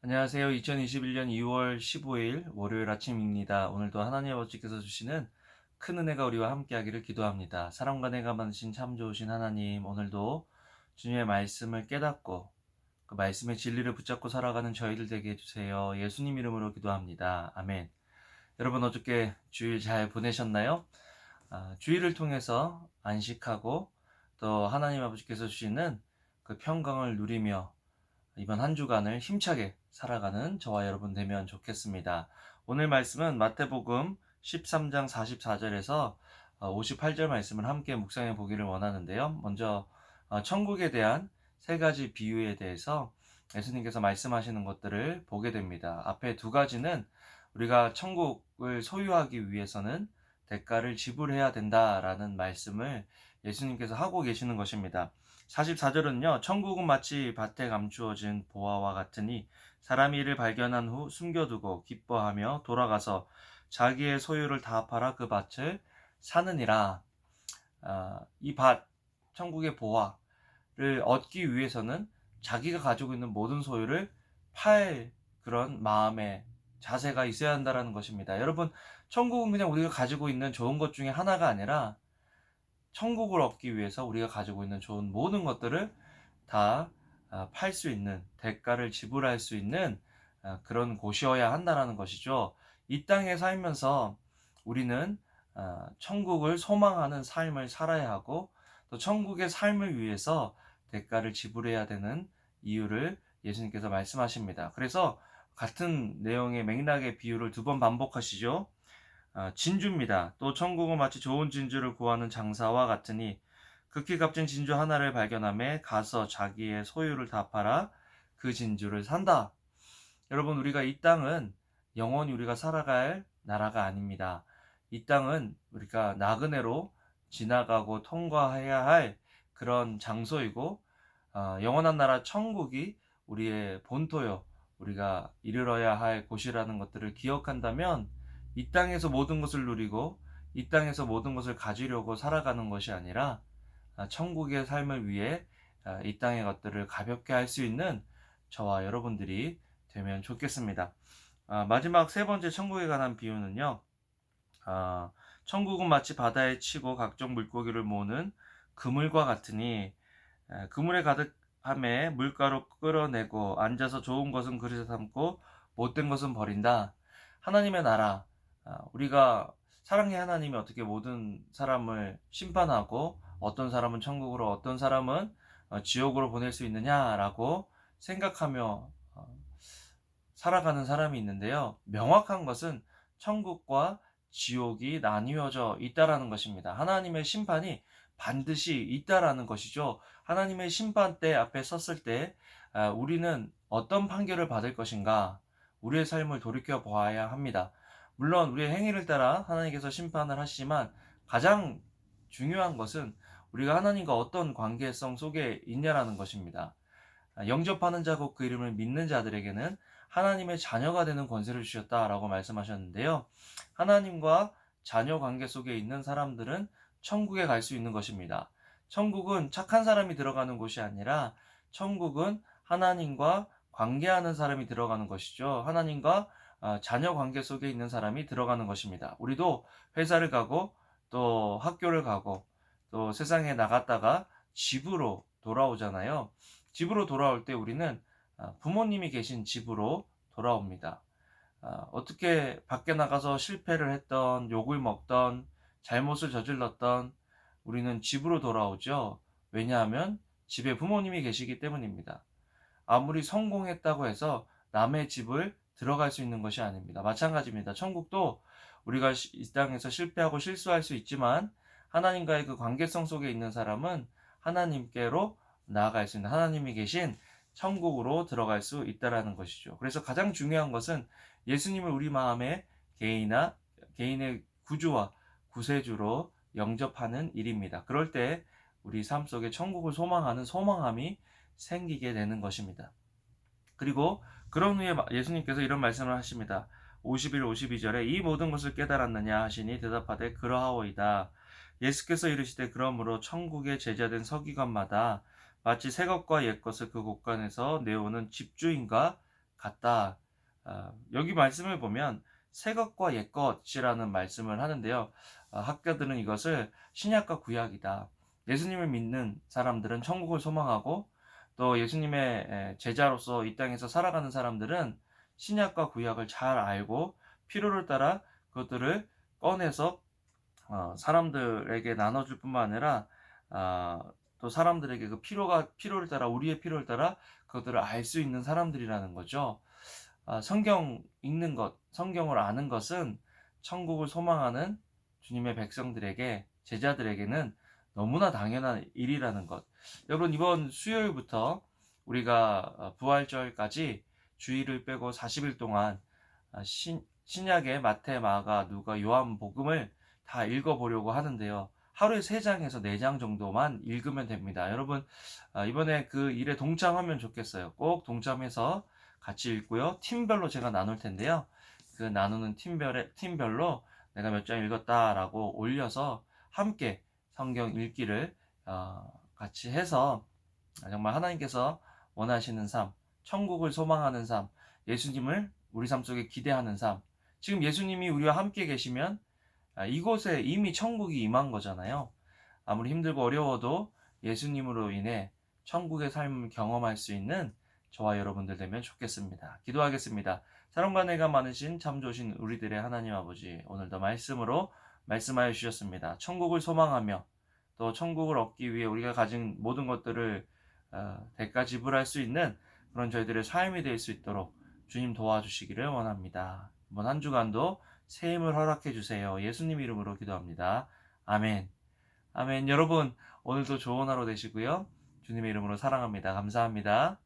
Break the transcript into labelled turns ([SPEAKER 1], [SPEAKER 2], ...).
[SPEAKER 1] 안녕하세요. 2021년 2월 15일 월요일 아침입니다. 오늘도 하나님 아버지께서 주시는 큰 은혜가 우리와 함께하기를 기도합니다. 사랑과 내가 많으신 참 좋으신 하나님, 오늘도 주님의 말씀을 깨닫고 그 말씀의 진리를 붙잡고 살아가는 저희들 되게 해주세요. 예수님 이름으로 기도합니다. 아멘. 여러분 어저께 주일 잘 보내셨나요? 주일을 통해서 안식하고 또 하나님 아버지께서 주시는 그 평강을 누리며 이번 한 주간을 힘차게 살아가는 저와 여러분 되면 좋겠습니다. 오늘 말씀은 마태복음 13장 44절에서 58절 말씀을 함께 묵상해 보기를 원하는데요. 먼저 천국에 대한 세 가지 비유에 대해서 예수님께서 말씀하시는 것들을 보게 됩니다. 앞에 두 가지는 우리가 천국을 소유하기 위해서는 대가를 지불해야 된다라는 말씀을 예수님께서 하고 계시는 것입니다. 44절은요. 천국은 마치 밭에 감추어진 보화와 같으니 사람이 이를 발견한 후 숨겨두고 기뻐하며 돌아가서 자기의 소유를 다 팔아 그 밭을 사느니라. 이 밭, 천국의 보화를 얻기 위해서는 자기가 가지고 있는 모든 소유를 팔 그런 마음의 자세가 있어야 한다는 것입니다. 여러분, 천국은 그냥 우리가 가지고 있는 좋은 것 중에 하나가 아니라 천국을 얻기 위해서 우리가 가지고 있는 좋은 모든 것들을 다 팔 수 있는, 대가를 지불할 수 있는 그런 곳이어야 한다는 것이죠. 이 땅에 살면서 우리는 천국을 소망하는 삶을 살아야 하고 또 천국의 삶을 위해서 대가를 지불해야 되는 이유를 예수님께서 말씀하십니다. 그래서 같은 내용의 맥락의 비유를 두 번 반복하시죠. 진주입니다. 또 천국은 마치 좋은 진주를 구하는 장사와 같으니 극히 값진 진주 하나를 발견함에 가서 자기의 소유를 다 팔아 그 진주를 산다. 여러분, 우리가 이 땅은 영원히 우리가 살아갈 나라가 아닙니다. 이 땅은 우리가 나그네로 지나가고 통과해야 할 그런 장소이고 영원한 나라 천국이 우리의 본토요. 우리가 이르러야 할 곳이라는 것들을 기억한다면 이 땅에서 모든 것을 누리고 이 땅에서 모든 것을 가지려고 살아가는 것이 아니라 천국의 삶을 위해 이 땅의 것들을 가볍게 할 수 있는 저와 여러분들이 되면 좋겠습니다. 마지막 세 번째 천국에 관한 비유는요. 천국은 마치 바다에 치고 각종 물고기를 모으는 그물과 같으니 그물에 가득함에 물가로 끌어내고 앉아서 좋은 것은 그릇에 담고 못된 것은 버린다. 하나님의 나라, 우리가 사랑의 하나님이 어떻게 모든 사람을 심판하고 어떤 사람은 천국으로 어떤 사람은 지옥으로 보낼 수 있느냐라고 생각하며 살아가는 사람이 있는데요. 명확한 것은 천국과 지옥이 나뉘어져 있다라는 것입니다. 하나님의 심판이 반드시 있다라는 것이죠. 하나님의 심판대 앞에 섰을 때 우리는 어떤 판결을 받을 것인가? 우리의 삶을 돌이켜 보아야 합니다. 물론 우리의 행위를 따라 하나님께서 심판을 하시지만 가장 중요한 것은 우리가 하나님과 어떤 관계성 속에 있냐라는 것입니다. 영접하는 자 곧 그 이름을 믿는 자들에게는 하나님의 자녀가 되는 권세를 주셨다라고 말씀하셨는데요. 하나님과 자녀 관계 속에 있는 사람들은 천국에 갈 수 있는 것입니다. 천국은 착한 사람이 들어가는 곳이 아니라 천국은 하나님과 관계하는 사람이 들어가는 것이죠. 하나님과 자녀 관계 속에 있는 사람이 들어가는 것입니다. 우리도 회사를 가고 또 학교를 가고 또 세상에 나갔다가 집으로 돌아오잖아요. 집으로 돌아올 때 우리는 부모님이 계신 집으로 돌아옵니다. 어떻게 밖에 나가서 실패를 했던, 욕을 먹던, 잘못을 저질렀던 우리는 집으로 돌아오죠. 왜냐하면 집에 부모님이 계시기 때문입니다. 아무리 성공했다고 해서 남의 집을 들어갈 수 있는 것이 아닙니다. 마찬가지입니다. 천국도 우리가 이 땅에서 실패하고 실수할 수 있지만 하나님과의 그 관계성 속에 있는 사람은 하나님께로 나아갈 수 있는 하나님이 계신 천국으로 들어갈 수 있다라는 것이죠. 그래서 가장 중요한 것은 예수님을 우리 마음의 개인의 구주와 구세주로 영접하는 일입니다. 그럴 때 우리 삶 속에 천국을 소망하는 소망함이 생기게 되는 것입니다. 그리고 그런 후에 예수님께서 이런 말씀을 하십니다. 51, 52절에 이 모든 것을 깨달았느냐 하시니 대답하되 그러하오이다. 예수께서 이르시되 그러므로 천국의 제자된 서기관마다 마치 새 것과 옛 것을 그 곳간에서 내오는 집주인과 같다. 여기 말씀을 보면 새 것과 옛 것이라는 말씀을 하는데요. 학자들은 이것을 신약과 구약이다. 예수님을 믿는 사람들은 천국을 소망하고 또 예수님의 제자로서 이 땅에서 살아가는 사람들은 신약과 구약을 잘 알고 필요를 따라 그것들을 꺼내서 사람들에게 나눠줄 뿐만 아니라 또 사람들에게 그 필요를 따라 우리의 필요를 따라 그것들을 알 수 있는 사람들이라는 거죠. 성경 읽는 것, 성경을 아는 것은 천국을 소망하는 주님의 백성들에게, 제자들에게는 너무나 당연한 일이라는 것. 여러분, 이번 수요일부터 우리가 부활절까지 주일을 빼고 40일 동안 신약의 마태, 마가, 누가, 요한 복음을 다 읽어보려고 하는데요. 하루에 3장에서 4장 정도만 읽으면 됩니다. 여러분, 이번에 그 일에 동참하면 좋겠어요. 꼭 동참해서 같이 읽고요. 팀별로 제가 나눌 텐데요. 그 나누는 팀별로 내가 몇 장 읽었다라고 올려서 함께 성경 읽기를 같이 해서 정말 하나님께서 원하시는 삶, 천국을 소망하는 삶, 예수님을 우리 삶 속에 기대하는 삶. 지금 예수님이 우리와 함께 계시면 이곳에 이미 천국이 임한 거잖아요. 아무리 힘들고 어려워도 예수님으로 인해 천국의 삶을 경험할 수 있는 저와 여러분들 되면 좋겠습니다. 기도하겠습니다. 사랑과 은혜가 많으신 참 좋으신 우리들의 하나님 아버지, 오늘도 말씀으로 말씀하여 주셨습니다. 천국을 소망하며 또 천국을 얻기 위해 우리가 가진 모든 것들을 대가 지불할 수 있는 그런 저희들의 삶이 될 수 있도록 주님 도와주시기를 원합니다. 이번 한 주간도 새 힘을 허락해 주세요. 예수님 이름으로 기도합니다. 아멘. 아멘. 여러분, 오늘도 좋은 하루 되시고요. 주님의 이름으로 사랑합니다. 감사합니다.